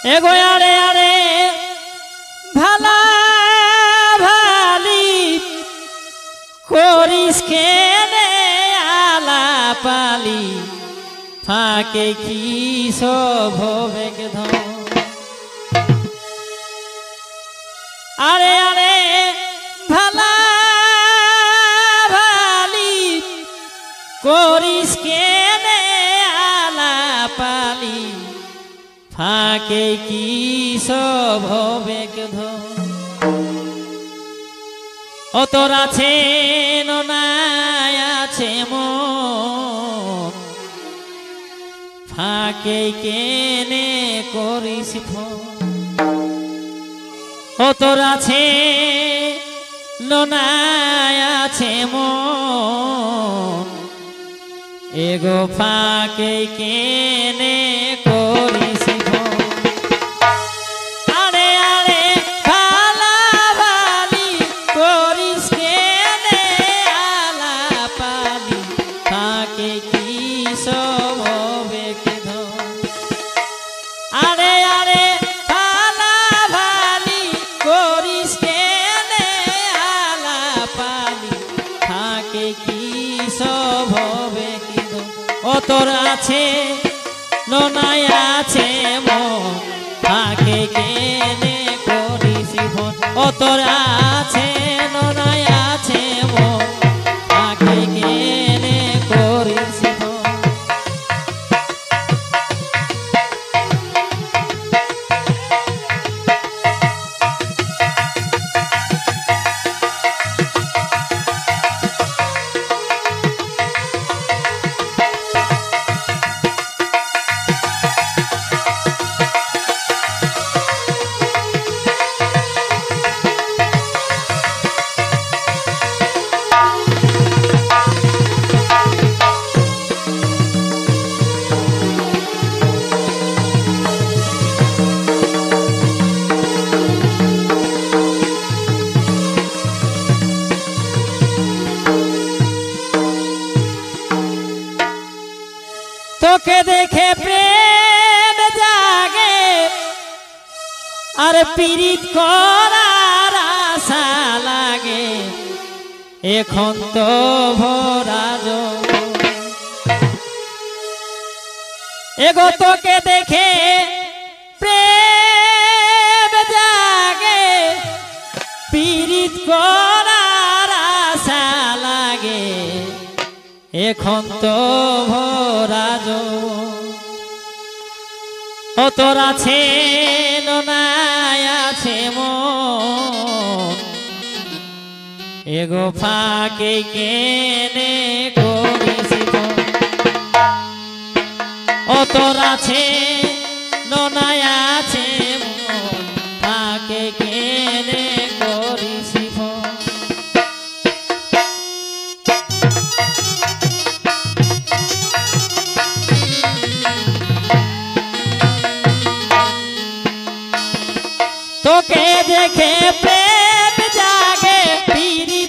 এগো আরে আরে ভালা ভালি করিস কেনে আলাপালি ফাঁকে কি সব হবে ধন। আরে আরে ভালা ভালি করিস কেনে আলাপালি ফাঁকে কি সব হবে ধন। ও তোর আছে নাই আছে মন ফাঁকে কেনে করিস ফোন। ও তোর আছে নাই আছে মন এগো ফাঁকে কেনে করিস ফোন। আরে আরে ভালা ভালি করিস কেনে আলাপালি ফাঁকে কি সব হবে ধন। আরে আরে ভালা ভালি করিস কেনে আলাপালি ফাঁকে কি সব হবে ধন। ও তোর আছে নাই আছে মন ফাঁকে কেনে করিস ফোন। ও তোর আছে নাই আছে মন ফাঁকে কেনে করিস ফোন। তোকে দেখে প্রেম জাগে আর পীড়িত করার আশা লাগে এখন তো ভরা জগৎ। এগো তোকে দেখে প্রেম জাগে পীড়িত করার আশা লাগে এখন তো ভরা জগৎ। ও তোর আছে নাই আছে মন এগো ফাঁকে কেনে করিস ফোন। ও তোর আছে নাই আছে মন ফাঁকে কেনে করিস ফোন। তোকে দেখে প্রেম জাগে পীড়িত